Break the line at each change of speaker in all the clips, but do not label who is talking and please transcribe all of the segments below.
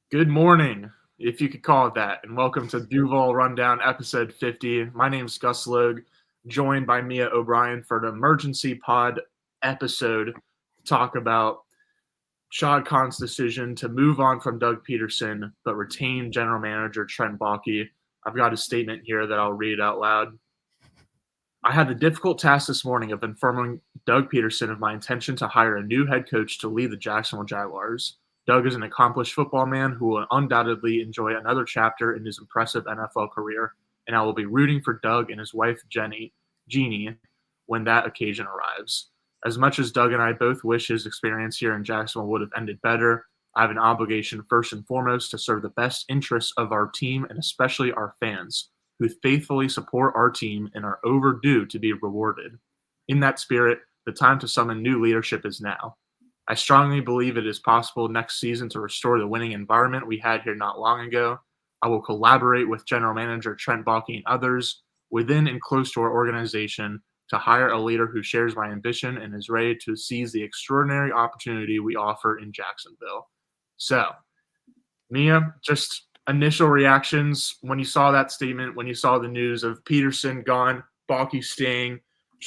Good morning, if you could call it that, and welcome to Duval Rundown, episode 50. My name is Gus Logue, joined by Mia O'Brien for an emergency pod episode to talk about Shad Khan's decision to move on from Doug Pederson but retain general manager Trent Baalke. I've got a statement here that I'll read out loud. I had the difficult task this morning of informing Doug Pederson of my intention to hire a new head coach to lead the Jacksonville Jaguars. Doug is an accomplished football man who will undoubtedly enjoy another chapter in his impressive NFL career, and I will be rooting for Doug and his wife, Jeannie, when that occasion arrives. As much as Doug and I both wish his experience here in Jacksonville would have ended better, I have an obligation first and foremost to serve the best interests of our team and especially our fans, who faithfully support our team and are overdue to be rewarded. In that spirit, the time to summon new leadership is now. I strongly believe it is possible next season to restore the winning environment we had here not long ago. I will collaborate with General Manager Trent Baalke and others within and close to our organization to hire a leader who shares my ambition and is ready to seize the extraordinary opportunity we offer in Jacksonville. So, Mia, just initial reactions when you saw that statement, when you saw the news of Peterson gone, Baalke staying,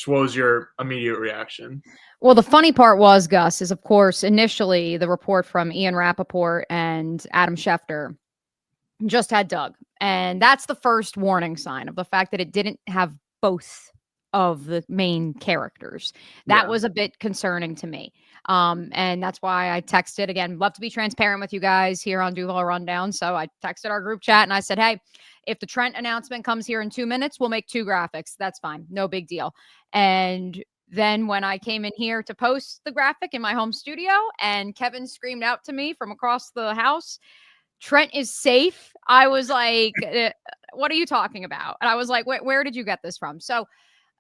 what was your immediate reaction?
Well, the funny part was, Gus, is of course, initially the report from Ian Rappaport and Adam Schefter just had Doug. And that's the first warning sign of the fact that it didn't have both of the main characters. That was a bit concerning to me. And that's why I texted again, love to be transparent with you guys here on Duval Rundown. So I texted our group chat and I said, hey, if the Trent announcement comes here in 2 minutes, we'll make 2 graphics. That's fine. No big deal. And then when I came in here to post the graphic in my home studio and Kevin screamed out to me from across the house, Trent is safe. I was like, what are you talking about? And I was like, where did you get this from? So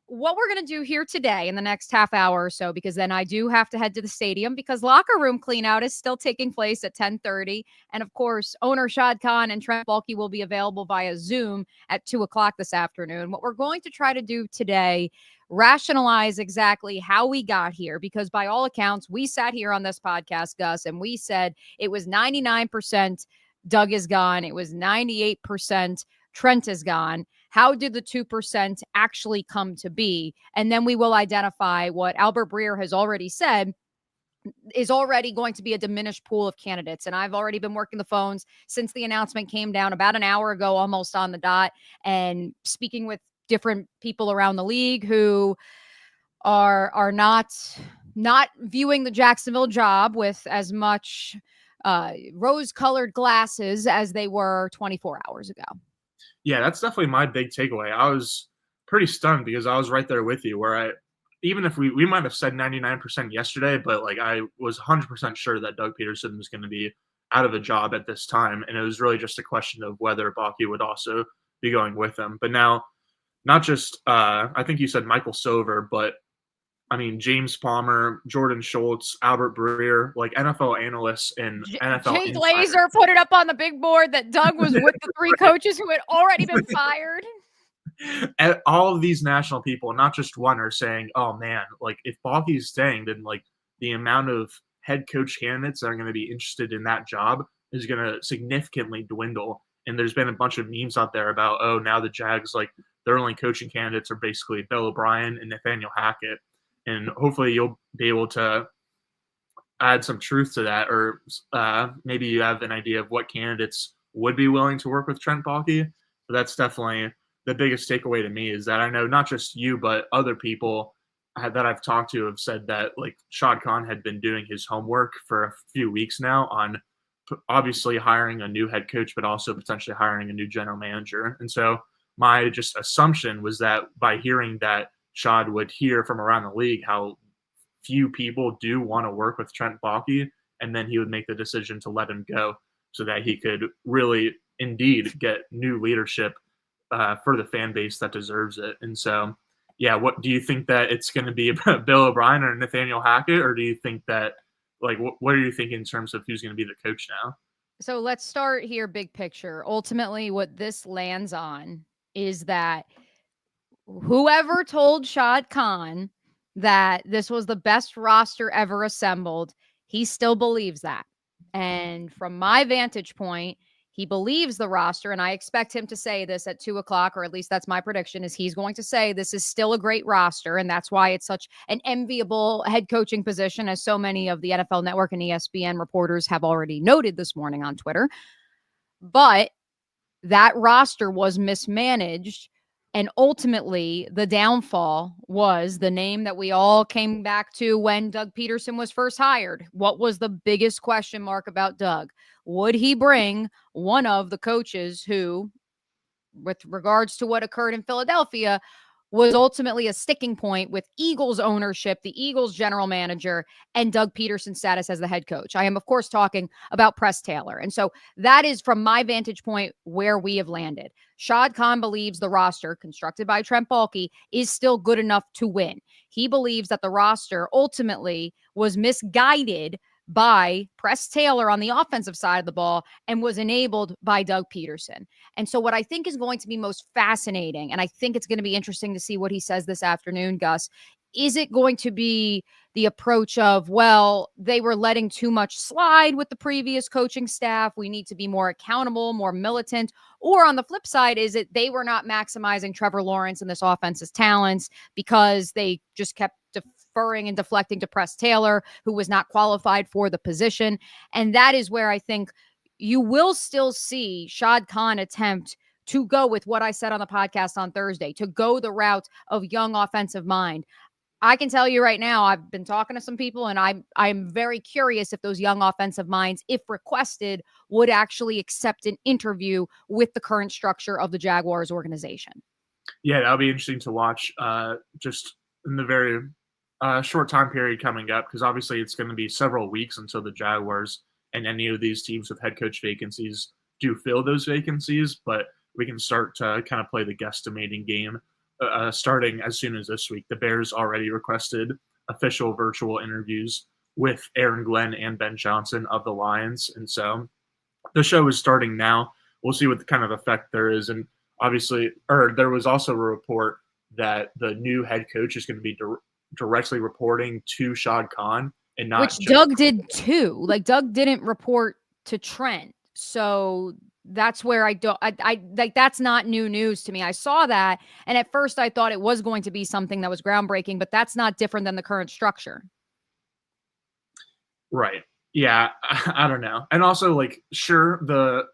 what we're going to do here today in the next half hour or so, because then I do have to head to the stadium because locker room clean out is still taking place at 10:30. And of course, owner Shad Khan and Trent Baalke will be available via Zoom at 2:00 this afternoon. What we're going to try to do today, rationalize exactly how we got here, because by all accounts, we sat here on this podcast, Gus, and we said it was 99% Doug is gone. It was 98% Trent is gone. How did the 2% actually come to be? And then we will identify what Albert Breer has already said is already going to be a diminished pool of candidates. And I've already been working the phones since the announcement came down about an hour ago, almost on the dot, and speaking with different people around the league who are not viewing the Jacksonville job with as much rose-colored glasses as they were 24 hours ago.
Yeah, that's definitely my big takeaway. I was pretty stunned because I was right there with you where even if we might have said 99% yesterday, but like I was 100% sure that Doug Pederson was going to be out of a job at this time. And it was really just a question of whether Baalke would also be going with him. But now, not just, I think you said Michael Silver, but I mean, James Palmer, Jordan Schultz, Albert Breer, like NFL analysts and NFL
Jay Glazer put it up on the big board that Doug was with the 3 coaches who had already been fired.
All of these national people, not just one, are saying, oh man, like if Baalke's staying, then like the amount of head coach candidates that are going to be interested in that job is going to significantly dwindle. And there's been a bunch of memes out there about, oh, now the Jags, like their only coaching candidates are basically Bill O'Brien and Nathaniel Hackett. And hopefully you'll be able to add some truth to that, or maybe you have an idea of what candidates would be willing to work with Trent Baalke. But that's definitely the biggest takeaway to me, is that I know not just you, but other people that I've talked to have said that like Shad Khan had been doing his homework for a few weeks now on obviously hiring a new head coach, but also potentially hiring a new general manager. And so my just assumption was that by hearing that Shad would hear from around the league how few people do want to work with Trent Baalke, and then he would make the decision to let him go so that he could really indeed get new leadership for the fan base that deserves it. And so, yeah, what do you think, that it's going to be Bill O'Brien or Nathaniel Hackett, or do you think that, like, what are you thinking in terms of who's going to be the coach now?
So let's start here, big picture. Ultimately, what this lands on is that whoever told Shad Khan that this was the best roster ever assembled, he still believes that. And from my vantage point, he believes the roster, and I expect him to say this at 2:00, or at least that's my prediction, is he's going to say this is still a great roster, and that's why it's such an enviable head coaching position, as so many of the NFL Network and ESPN reporters have already noted this morning on Twitter. But that roster was mismanaged, and ultimately the downfall was the name that we all came back to when Doug Pederson was first hired. What was the biggest question mark about Doug? Would he bring one of the coaches who, with regards to what occurred in Philadelphia, was ultimately a sticking point with Eagles ownership, the Eagles general manager, and Doug Pederson's status as the head coach? I am, of course, talking about Press Taylor. And so that is, from my vantage point, where we have landed. Shad Khan believes the roster, constructed by Trent Baalke, is still good enough to win. He believes that the roster ultimately was misguided by Press Taylor on the offensive side of the ball and was enabled by Doug Pederson. And so what I think is going to be most fascinating, and I think it's going to be interesting to see what he says this afternoon, Gus, is it going to be the approach of, well, they were letting too much slide with the previous coaching staff, we need to be more accountable, more militant? Or on the flip side, is it they were not maximizing Trevor Lawrence and this offense's talents because they just kept deferring and deflecting to Press Taylor, who was not qualified for the position? And that is where I think you will still see Shad Khan attempt to go with what I said on the podcast on Thursday, to go the route of young offensive mind. I can tell you right now, I've been talking to some people, and I'm very curious if those young offensive minds, if requested, would actually accept an interview with the current structure of the Jaguars organization.
Yeah, that'll be interesting to watch just in the very short time period coming up, because obviously it's going to be several weeks until the Jaguars and any of these teams with head coach vacancies do fill those vacancies, but we can start to kind of play the guesstimating game starting as soon as this week. The Bears already requested official virtual interviews with Aaron Glenn and Ben Johnson of the Lions, and so the show is starting now. We'll see what kind of effect there is, and obviously, there was also a report that the new head coach is going to be directly reporting to Shad Khan, and not
which Doug did too. Like, Doug didn't report to Trent, so that's where I like, that's not new news to me. I saw that, and at first I thought it was going to be something that was groundbreaking, but that's not different than the current structure.
Right. Yeah, I don't know. And also, like, sure, the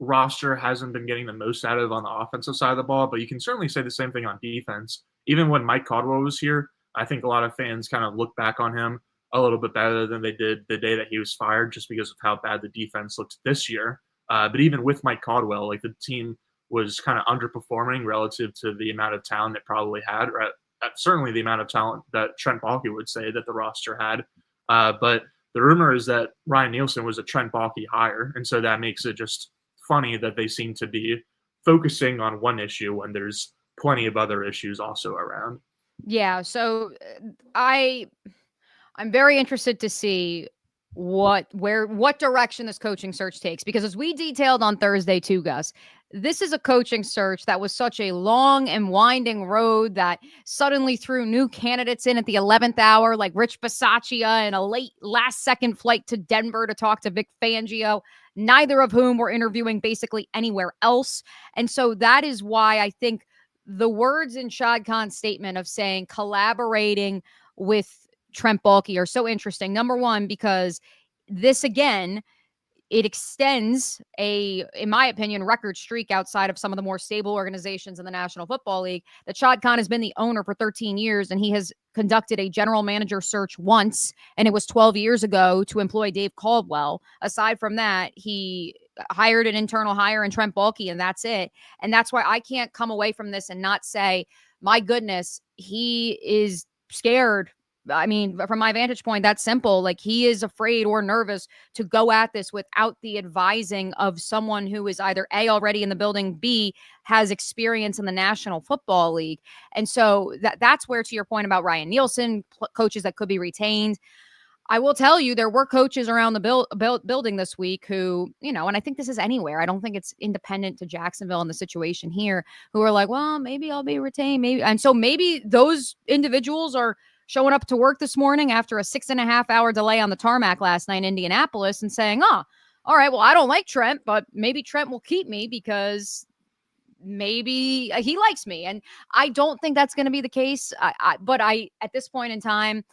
roster hasn't been getting the most out of on the offensive side of the ball, but you can certainly say the same thing on defense. Even when Mike Caldwell was here, I think a lot of fans kind of look back on him a little bit better than they did the day that he was fired, just because of how bad the defense looked this year. But even with Mike Caldwell, like, the team was kind of underperforming relative to the amount of talent it probably had, or certainly the amount of talent that Trent Baalke would say that the roster had. But the rumor is that Ryan Nielsen was a Trent Baalke hire, and so that makes it just funny that they seem to be focusing on one issue when there's plenty of other issues also around.
Yeah, so I'm very interested to see what direction this coaching search takes, because as we detailed on Thursday too, Gus, this is a coaching search that was such a long and winding road that suddenly threw new candidates in at the 11th hour, like Rich Bisaccia, and a late last second flight to Denver to talk to Vic Fangio, neither of whom were interviewing basically anywhere else. And so that is why I think the words in Shad Khan's statement of saying collaborating with Trent Baalke are so interesting. Number one, because this, again, it extends in my opinion, record streak outside of some of the more stable organizations in the National Football League. That Shad Khan has been the owner for 13 years, and he has conducted a general manager search once, and it was 12 years ago to employ Dave Caldwell. Aside from that, he hired an internal hire in Trent Baalke, and that's it. And that's why I can't come away from this and not say, my goodness, he is scared. I mean, from my vantage point, that's simple. Like, he is afraid or nervous to go at this without the advising of someone who is either A, already in the building, B, has experience in the National Football League. And so that's where, to your point about Ryan Nielsen, coaches that could be retained, I will tell you, there were coaches around the building this week who, and I think this is anywhere. I don't think it's independent to Jacksonville and the situation here, who are like, well, maybe I'll be retained. Maybe. And so maybe those individuals are showing up to work this morning after a 6.5 hour delay on the tarmac last night in Indianapolis and saying, all right, well, I don't like Trent, but maybe Trent will keep me because maybe he likes me. And I don't think that's going to be the case. But at this point in time,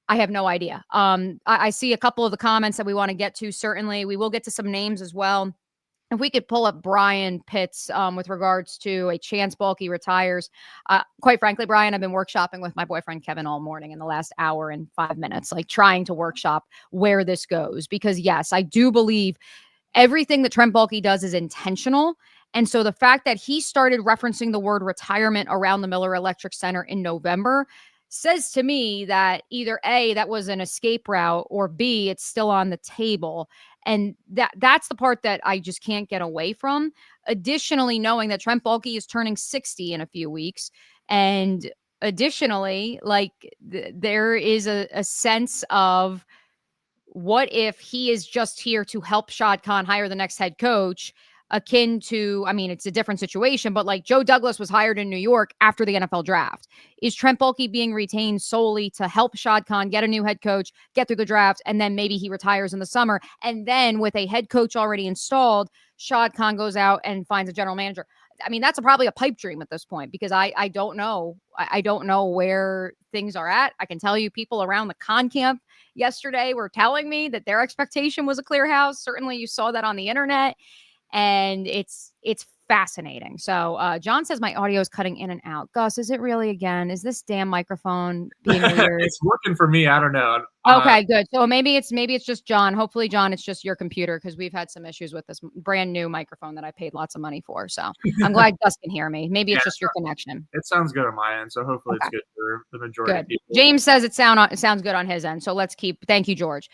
I have no idea. I see a couple of the comments that we want to get to. Certainly, we will get to some names as well. If we could pull up Brian Pitts with regards to a chance Baalke retires. Quite frankly, Brian, I've been workshopping with my boyfriend Kevin all morning in the last hour and 5 minutes, like trying to workshop where this goes. Because yes, I do believe everything that Trent Baalke does is intentional. And so the fact that he started referencing the word retirement around the Miller Electric Center in November says to me that either A, that was an escape route, or B, it's still on the table. And that's the part that I just can't get away from. Additionally, knowing that Trent Baalke is turning 60 in a few weeks. And additionally, like there is a sense of what if he is just here to help Shad Khan hire the next head coach, akin to, I mean, it's a different situation, but like Joe Douglas was hired in New York after the NFL draft. Is Trent Baalke being retained solely to help Shad Khan get a new head coach, get through the draft, and then maybe he retires in the summer? And then with a head coach already installed, Shad Khan goes out and finds a general manager. I mean, that's probably a pipe dream at this point because I don't know. I don't know where things are at. I can tell you people around the Khan camp yesterday were telling me that their expectation was a clear house. Certainly you saw that on the internet. And it's fascinating. So John says my audio is cutting in and out. Gus, is it really again? Is this damn microphone being weird?
It's working for me. I don't know.
Okay, good. So maybe it's just John. Hopefully, John, it's just your computer because we've had some issues with this brand new microphone that I paid lots of money for. So I'm glad Gus can hear me. Maybe it's just your connection.
It sounds good on my end, so hopefully it's good for the majority of people.
James says it sounds good on his end. So let's keep. Thank you, George.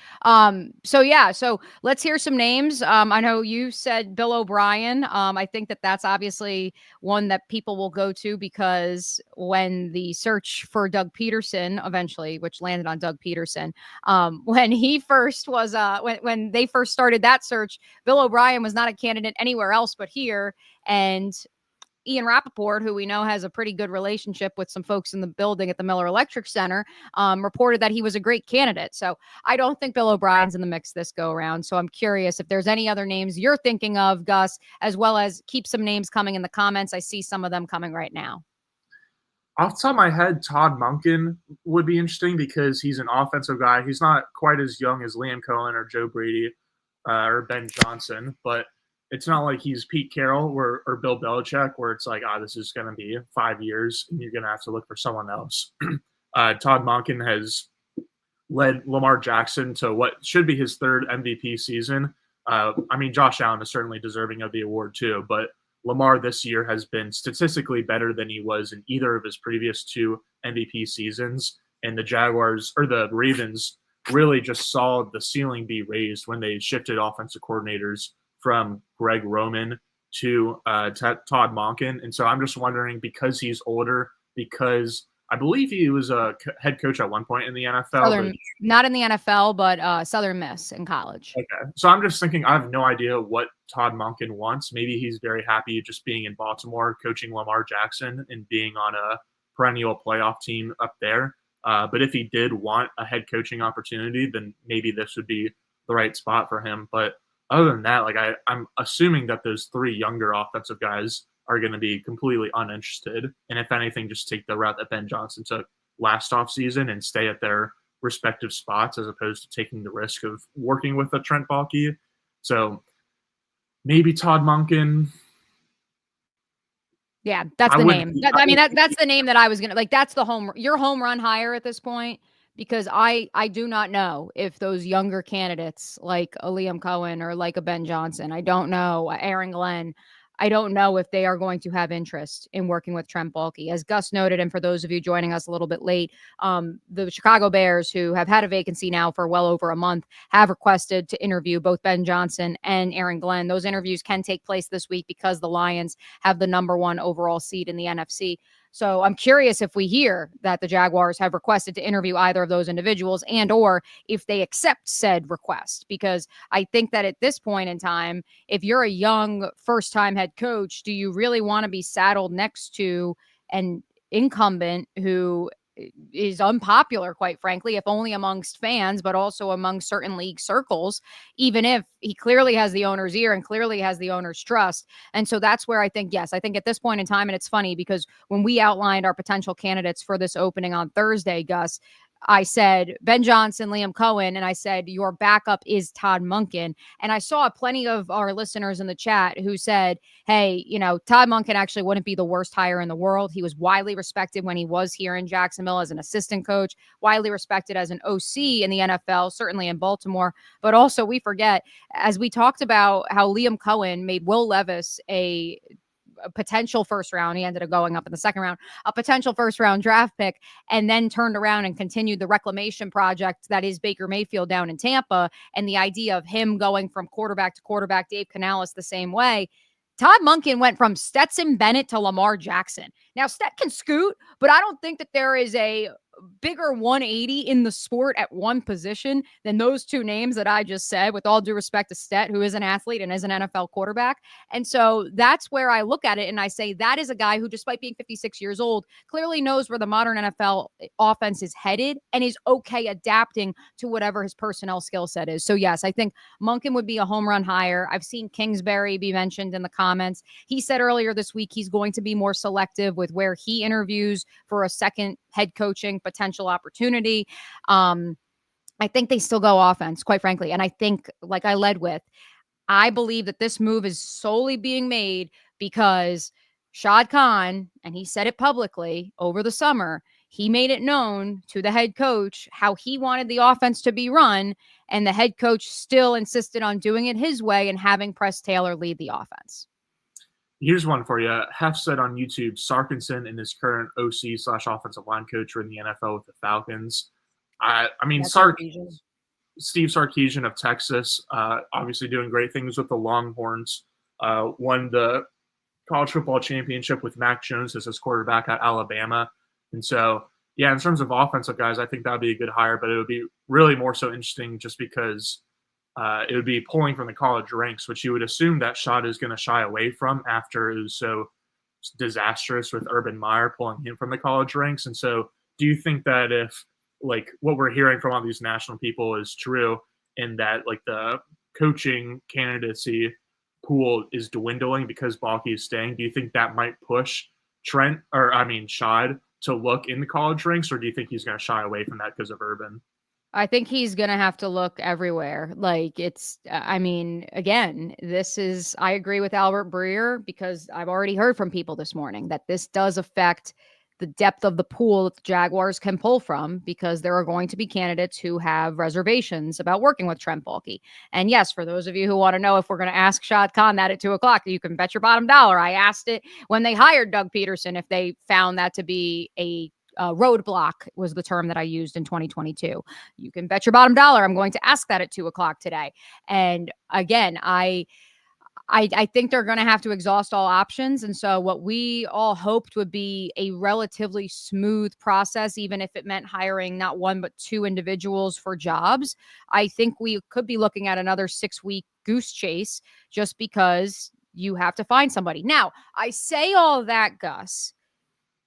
So let's hear some names. I know you said Bill O'Brien. I think that's obviously one that people will go to because when the search for Doug Pederson eventually, which landed on Doug Pederson. When he first was, when they first started that search, Bill O'Brien was not a candidate anywhere else but here. And Ian Rappaport, who we know has a pretty good relationship with some folks in the building at the Miller Electric Center, reported that he was a great candidate. So I don't think Bill O'Brien's in the mix this go around. So I'm curious if there's any other names you're thinking of, Gus, as well as keep some names coming in the comments. I see some of them coming right now.
Off the top of my head, Todd Monken would be interesting because he's an offensive guy. He's not quite as young as Liam Cohen or Joe Brady or Ben Johnson, but it's not like he's Pete Carroll or Bill Belichick where it's like, this is going to be 5 years and you're going to have to look for someone else. Todd Monken has led Lamar Jackson to what should be his third MVP season. Josh Allen is certainly deserving of the award too, but Lamar this year has been statistically better than he was in either of his previous 2 MVP seasons. And the Jaguars or the Ravens really just saw the ceiling be raised when they shifted offensive coordinators from Greg Roman to Todd Monken. And so I'm just wondering, because he's older, because I believe he was a head coach at one point in the NFL.
Not in the NFL, but Southern Miss in college.
Okay. So I'm just thinking, I have no idea what Todd Monken wants. Maybe he's very happy just being in Baltimore, coaching Lamar Jackson and being on a perennial playoff team up there. But if he did want a head coaching opportunity, then maybe this would be the right spot for him. But other than that, like I'm assuming that those 3 younger offensive guys are going to be completely uninterested. And if anything, just take the route that Ben Johnson took last offseason and stay at their respective spots as opposed to taking the risk of working with a Trent Baalke. So maybe Todd Monken.
Yeah, that's the name. That's the name that I was going to like. That's your home run hire at this point, because I do not know if those younger candidates like a Liam Cohen or like a Ben Johnson, I don't know, Aaron Glenn, I don't know if they are going to have interest in working with Trent Baalke. As Gus noted, and for those of you joining us a little bit late, the Chicago Bears, who have had a vacancy now for well over a month, have requested to interview both Ben Johnson and Aaron Glenn. Those interviews can take place this week because the Lions have the number 1 overall seed in the NFC. So I'm curious if we hear that the Jaguars have requested to interview either of those individuals and or if they accept said request, because I think that at this point in time, if you're a young first-time head coach, do you really want to be saddled next to an incumbent who is unpopular, quite frankly, if only amongst fans, but also among certain league circles, even if he clearly has the owner's ear and clearly has the owner's trust. And so that's where I think, yes, I think at this point in time, and it's funny because when we outlined our potential candidates for this opening on Thursday, Gus, I said Ben Johnson, Liam Cohen, and I said your backup is Todd Monken. And I saw plenty of our listeners in the chat who said, hey, Todd Monken actually wouldn't be the worst hire in the world. He was widely respected when he was here in Jacksonville as an assistant coach, widely respected as an OC in the NFL, certainly in Baltimore. But also we forget, as we talked about how Liam Cohen made Will Levis a potential first round. He ended up going up in the second round, a potential first round draft pick, and then turned around and continued the reclamation project that is Baker Mayfield down in Tampa. And the idea of him going from quarterback to quarterback, Dave Canales the same way. Todd Monken went from Stetson Bennett to Lamar Jackson. Now, Stet can scoot, but I don't think that there is a bigger 180 in the sport at one position than those two names that I just said, with all due respect to Stet, who is an athlete and is an NFL quarterback. And so that's where I look at it and I say that is a guy who, despite being 56 years old, clearly knows where the modern NFL offense is headed and is okay adapting to whatever his personnel skill set is. So yes, I think Monken would be a home run hire. I've seen Kingsbury be mentioned in the comments. He said earlier this week he's going to be more selective with where he interviews for a second head coaching potential opportunity. I think they still go offense, quite frankly. And I think, like I led with, I believe that this move is solely being made because Shad Khan, and he said it publicly over the summer, he made it known to the head coach how he wanted the offense to be run, and the head coach still insisted on doing it his way and having Press Taylor lead the offense.
Here's one for you. Hef said on YouTube, Sarkinson and his current OC/offensive line coach are in the NFL with the Falcons. I mean, Steve Sarkisian of Texas, obviously doing great things with the Longhorns. Won the college football championship with Mac Jones as his quarterback at Alabama. And so, yeah, in terms of offensive guys, I think that would be a good hire, but it would be really more so interesting just because it would be pulling from the college ranks, which you would assume that Shad is going to shy away from after it was so disastrous with Urban Meyer pulling him from the college ranks. And so do you think that if, like, what we're hearing from all these national people is true and that, like, the coaching candidacy pool is dwindling because Baalke is staying, do you think that might push Shad to look in the college ranks, or do you think he's going to shy away from that because of Urban?
I think he's going to have to look everywhere. Like again, I agree with Albert Breer because I've already heard from people this morning that this does affect the depth of the pool that the Jaguars can pull from, because there are going to be candidates who have reservations about working with Trent Baalke. And yes, for those of you who want to know if we're going to ask Shad Khan that at 2:00, you can bet your bottom dollar. I asked it when they hired Doug Pederson, if they found that to be a roadblock, was the term that I used in 2022. You can bet your bottom dollar I'm going to ask that at 2:00 today. And again, I think they're going to have to exhaust all options. And so what we all hoped would be a relatively smooth process, even if it meant hiring not one, but two individuals for jobs, I think we could be looking at another 6-week goose chase just because you have to find somebody. Now, I say all that, Gus,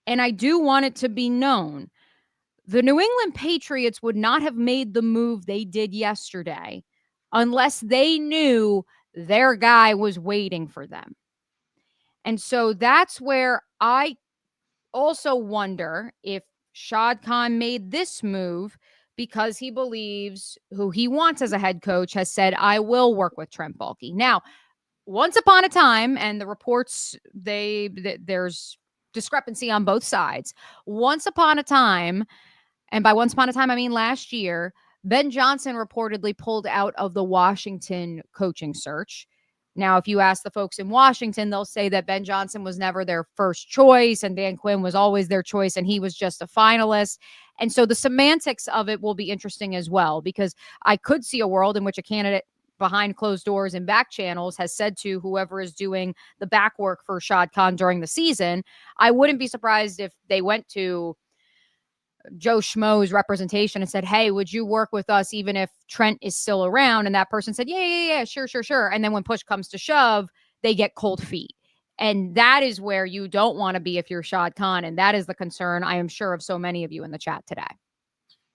and I do want it to be known, the New England Patriots would not have made the move they did yesterday unless they knew their guy was waiting for them. And so that's where I also wonder if Shad Khan made this move because he believes who he wants as a head coach has said, I will work with Trent Baalke. Now, once upon a time, and the reports, there's discrepancy on both sides. Once upon a time, and by once upon a time, I mean last year, Ben Johnson reportedly pulled out of the Washington coaching search. Now, if you ask the folks in Washington, they'll say that Ben Johnson was never their first choice and Dan Quinn was always their choice and he was just a finalist. And so the semantics of it will be interesting as well, because I could see a world in which a candidate behind closed doors and back channels has said to whoever is doing the back work for Shad Khan during the season, I wouldn't be surprised if they went to Joe Schmo's representation and said, hey, would you work with us even if Trent is still around? And that person said, yeah, sure. And then when push comes to shove, they get cold feet. And that is where you don't want to be if you're Shad Khan. And that is the concern, I am sure, of so many of you in the chat today.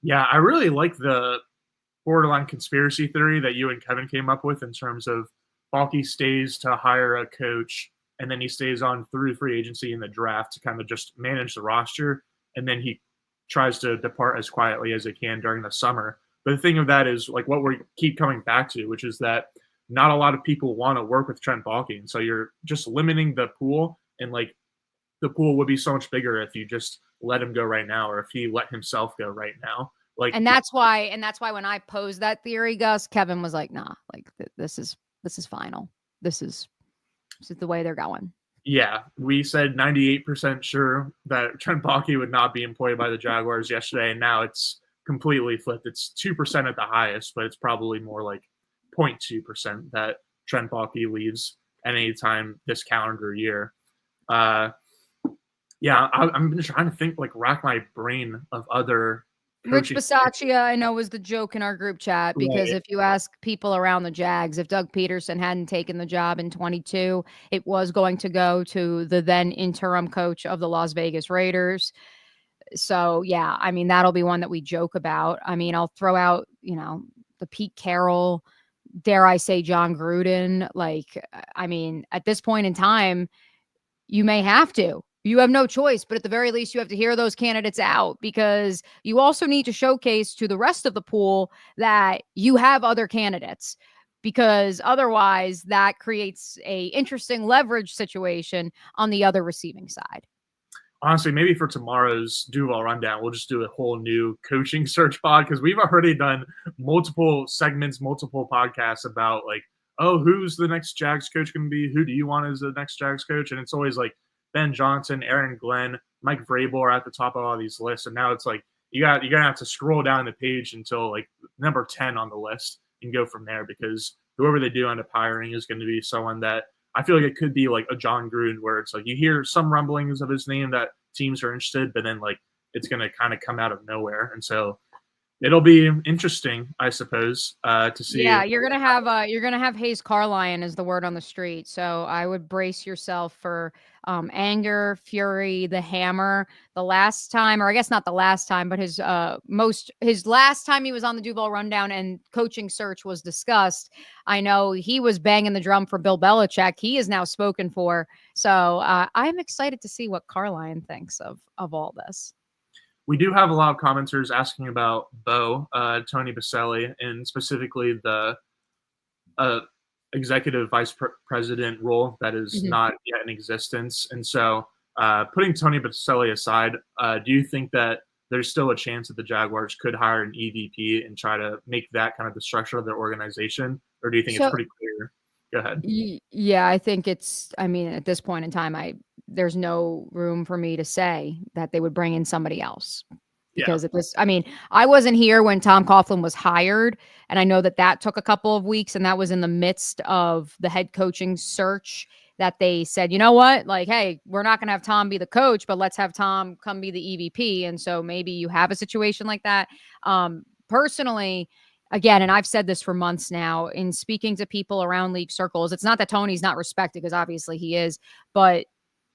Yeah, I really like the borderline conspiracy theory that you and Kevin came up with in terms of Baalke stays to hire a coach, and then he stays on through free agency in the draft to kind of just manage the roster, and then he tries to depart as quietly as he can during the summer. But the thing of that is, like, what we keep coming back to, which is that not a lot of people want to work with Trent Baalke, and so you're just limiting the pool, and like the pool would be so much bigger if you just let him go right now, or if he let himself go right now. Like,
and that's why when I posed that theory, Gus, Kevin was like, nah, like this is final. This is the way they're going.
Yeah, we said 98% sure that Trent Baalke would not be employed by the Jaguars yesterday, and now it's completely flipped. It's 2% at the highest, but it's probably more like 0.2% that Trent Baalke leaves at any time this calendar year. Yeah, I'm trying to think, like, rack my brain of other
Rich Bisaccia, I know, was the joke in our group chat, because if you ask people around the Jags, if Doug Pederson hadn't taken the job in 22, it was going to go to the then interim coach of the Las Vegas Raiders. So, yeah, I mean, that'll be one that we joke about. I mean, I'll throw out, the Pete Carroll, dare I say John Gruden. Like, I mean, at this point in time, you may have to. You have no choice, but at the very least, you have to hear those candidates out, because you also need to showcase to the rest of the pool that you have other candidates, because otherwise that creates a interesting leverage situation on the other receiving side.
Honestly, maybe for tomorrow's Duval rundown, we'll just do a whole new coaching search pod, because we've already done multiple segments, multiple podcasts about, like, oh, who's the next Jags coach going to be? Who do you want as the next Jags coach? And it's always like Ben Johnson, Aaron Glenn, Mike Vrabel are at the top of all these lists. And now it's like you're going to have to scroll down the page until like number 10 on the list and go from there, because whoever they do end up hiring is going to be someone that I feel like it could be like a John Gruden, where it's like you hear some rumblings of his name that teams are interested, but then like it's going to kind of come out of nowhere. And so it'll be interesting, I suppose, to see.
Yeah, you're gonna have Hayes Carline is the word on the street. So I would brace yourself for anger, fury, the hammer. The last time, or I guess not the last time, but his last time he was on the Duval rundown and coaching search was discussed, I know he was banging the drum for Bill Belichick. He is now spoken for. So I'm excited to see what Carline thinks of all this.
We do have a lot of commenters asking about Tony Boselli, and specifically the executive vice president role that is not yet in existence. And so putting Tony Boselli aside, do you think that there's still a chance that the Jaguars could hire an EVP and try to make that kind of the structure of their organization? Or do you think it's pretty clear? Go ahead.
Yeah, I think at this point in time, there's no room for me to say that they would bring in somebody else, because I wasn't here when Tom Coughlin was hired, and I know that took a couple of weeks, and that was in the midst of the head coaching search, that they said, you know what, like, hey, we're not going to have Tom be the coach, but let's have Tom come be the EVP. And so maybe you have a situation like that. Personally, again, and I've said this for months now, in speaking to people around league circles, it's not that Tony's not respected, because obviously he is, but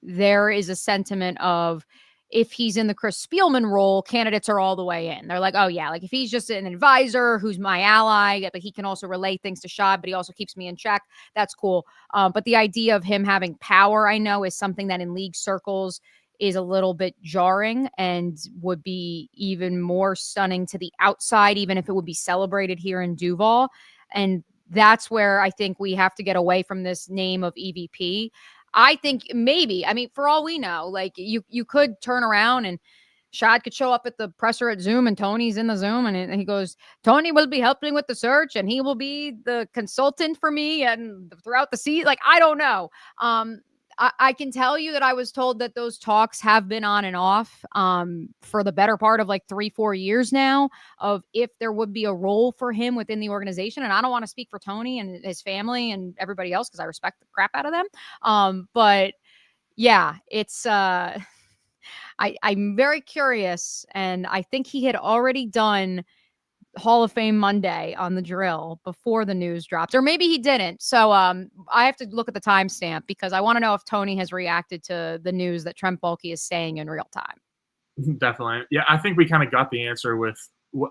there is a sentiment of, if he's in the Chris Spielman role, candidates are all the way in. They're like, oh yeah, like if he's just an advisor who's my ally, but he can also relay things to Shad, but he also keeps me in check, that's cool. But the idea of him having power, I know, is something that in league circles is a little bit jarring and would be even more stunning to the outside, even if it would be celebrated here in Duval. And that's where I think we have to get away from this name of EVP. I think maybe, for all we know, like you could turn around and Shad could show up at the presser at Zoom, and Tony's in the Zoom, and he goes, Tony will be helping with the search, and he will be the consultant for me and throughout the season. Like, I don't know. I can tell you that I was told that those talks have been on and off for the better part of like 3-4 years now, of if there would be a role for him within the organization. And I don't want to speak for Tony and his family and everybody else, because I respect the crap out of them. But yeah, it's I'm very curious. And I think he had already done Hall of Fame Monday on the drill before the news dropped, or maybe he didn't. So I have to look at the timestamp because I want to know if Tony has reacted to the news that Trent Baalke is staying in real time.
Definitely. Yeah, I think we kind of got the answer with,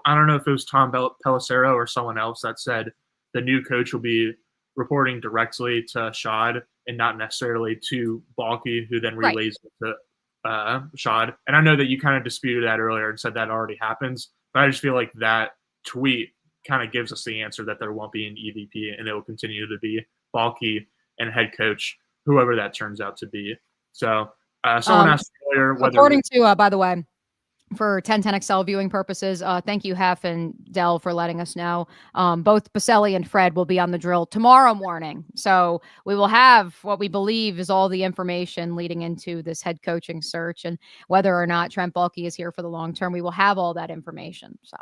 I don't know if it was Tom Pelissero or someone else that said the new coach will be reporting directly to Shad and not necessarily to Baalke, who then relays it to Shad. And I know that you kind of disputed that earlier and said that already happens, but I just feel like that tweet kind of gives us the answer that there won't be an EVP and it will continue to be Baalke and head coach, whoever that turns out to be. So someone asked earlier whether,
according to by the way, for 1010XL viewing purposes, thank you, Hef and Dell, for letting us know. Both Baselli and Fred will be on the drill tomorrow morning. So we will have what we believe is all the information leading into this head coaching search, and whether or not Trent Baalke is here for the long term, we will have all that information. So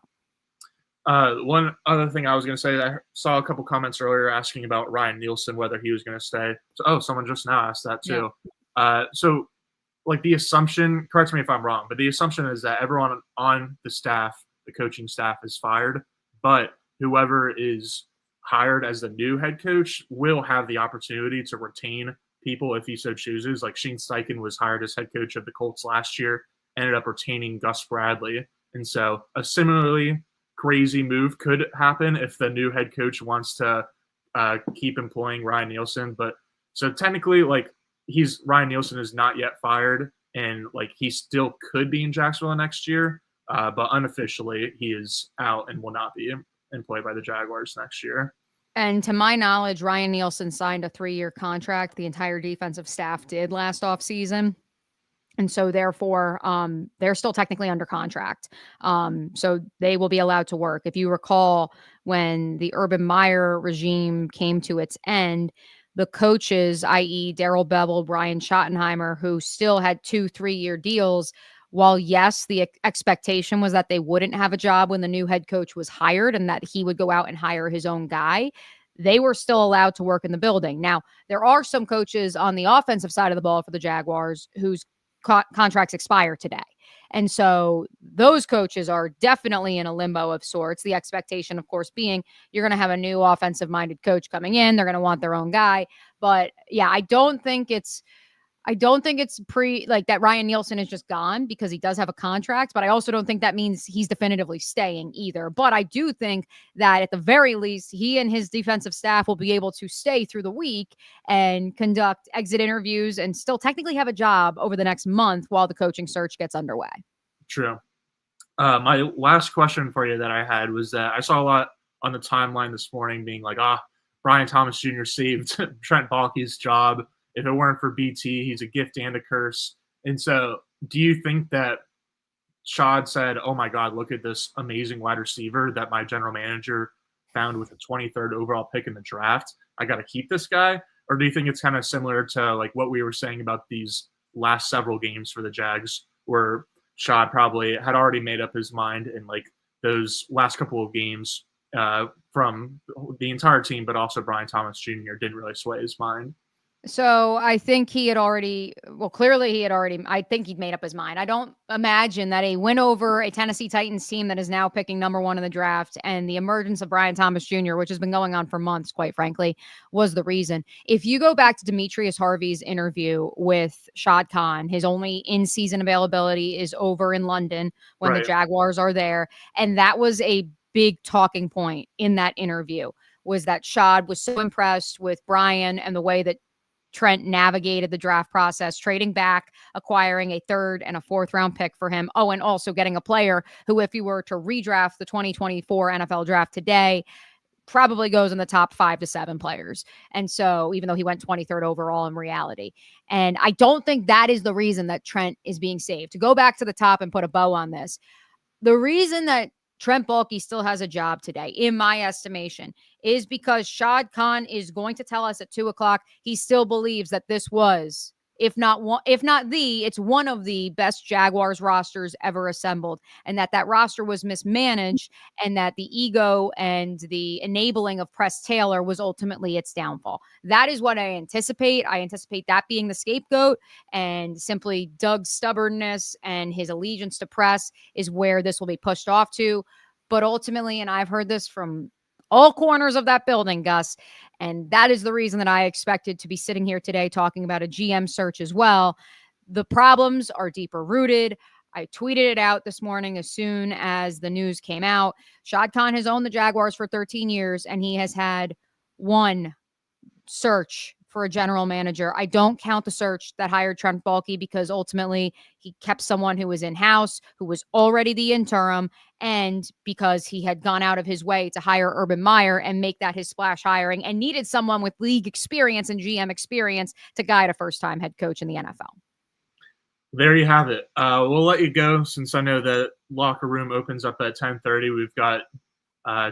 one other thing I was going to say, I saw a couple comments earlier asking about Ryan Nielsen, whether he was going to stay. So, someone just now asked that too. Yeah. So like the assumption, correct me if I'm wrong, but the assumption is that everyone on the staff, the coaching staff, is fired, but whoever is hired as the new head coach will have the opportunity to retain people if he so chooses. Like Shane Steichen was hired as head coach of the Colts last year, ended up retaining Gus Bradley. And so a similarly crazy move could happen if the new head coach wants to keep employing Ryan Nielsen. But so technically, like, Ryan Nielsen is not yet fired, and like he still could be in Jacksonville next year, but unofficially he is out and will not be employed by the Jaguars next year.
And to my knowledge, Ryan Nielsen signed a 3-year contract. The entire defensive staff did last offseason. And so therefore, they're still technically under contract. So they will be allowed to work. If you recall, when the Urban Meyer regime came to its end, the coaches, i.e. Daryl Bevell, Brian Schottenheimer, who still had 2-3-year deals, while yes, the expectation was that they wouldn't have a job when the new head coach was hired and that he would go out and hire his own guy, they were still allowed to work in the building. Now, there are some coaches on the offensive side of the ball for the Jaguars whose contracts expire today. And so those coaches are definitely in a limbo of sorts. The expectation, of course, being you're going to have a new offensive-minded coach coming in. They're going to want their own guy. But yeah, I don't think it's like that Ryan Nielsen is just gone because he does have a contract, but I also don't think that means he's definitively staying either. But I do think that at the very least, he and his defensive staff will be able to stay through the week and conduct exit interviews and still technically have a job over the next month while the coaching search gets underway.
True. My last question for you that I had was that I saw a lot on the timeline this morning being like, Brian Thomas Jr. saved Trent Baalke's job. If it weren't for BT, he's a gift and a curse. And so do you think that Shad said, oh my God, look at this amazing wide receiver that my general manager found with the 23rd overall pick in the draft. I got to keep this guy. Or do you think it's kind of similar to like what we were saying about these last several games for the Jags, where Shad probably had already made up his mind in like those last couple of games from the entire team, but also Brian Thomas Jr. didn't really sway his mind?
So I think I think he'd made up his mind. I don't imagine that a win over a Tennessee Titans team that is now picking number 1 in the draft and the emergence of Brian Thomas Jr., which has been going on for months, quite frankly, was the reason. If you go back to Demetrius Harvey's interview with Shad Khan, his only in-season availability is over in London when the Jaguars are there. And that was a big talking point in that interview, was that Shad was so impressed with Brian and the way that Trent navigated the draft process, trading back, acquiring a 3rd and a 4th round pick for him. Oh, and also getting a player who, if you were to redraft the 2024 NFL draft today, probably goes in the top 5 to 7 players. And so even though he went 23rd overall in reality, and I don't think that is the reason that Trent is being saved. To go back to the top and put a bow on this, the reason that Trent Baalke still has a job today, in my estimation, is because Shad Khan is going to tell us at 2:00 he still believes that this was, it's one of the best Jaguars rosters ever assembled, and that roster was mismanaged, and that the ego and the enabling of Press Taylor was ultimately its downfall. That is what I anticipate. I anticipate that being the scapegoat, and simply Doug's stubbornness and his allegiance to Press is where this will be pushed off to. But ultimately, and I've heard this from all corners of that building, Gus, and that is the reason that I expected to be sitting here today talking about a GM search as well. The problems are deeper rooted. I tweeted it out this morning as soon as the news came out. Shad Khan has owned the Jaguars for 13 years, and he has had one search for a general manager. I don't count the search that hired Trent Baalke because ultimately he kept someone who was in-house, who was already the interim, and because he had gone out of his way to hire Urban Meyer and make that his splash hiring and needed someone with league experience and GM experience to guide a first-time head coach in the NFL.
There you have it. We'll let you go since I know that locker room opens up at 10:30. We've got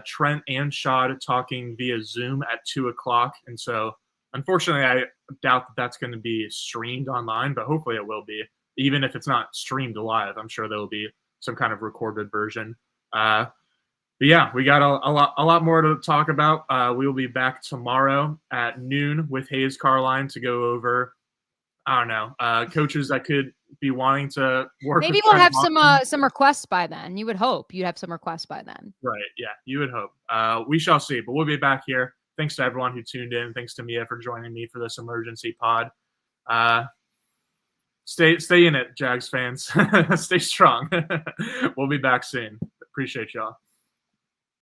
Trent and Shad talking via Zoom at 2:00. And so, unfortunately, I doubt that that's going to be streamed online, but hopefully it will be. Even if it's not streamed live, I'm sure there'll be some kind of recorded version. But yeah, we got a lot more to talk about. We will be back tomorrow at noon with Hayes Carline to go over, I don't know, coaches that could be wanting to work.
Maybe we'll have some requests by then. You would hope you'd have some requests by then.
Right. Yeah, you would hope. We shall see, but we'll be back here. Thanks to everyone who tuned in. Thanks to Mia for joining me for this emergency pod. Stay in it, Jags fans. Stay strong. We'll be back soon. Appreciate y'all.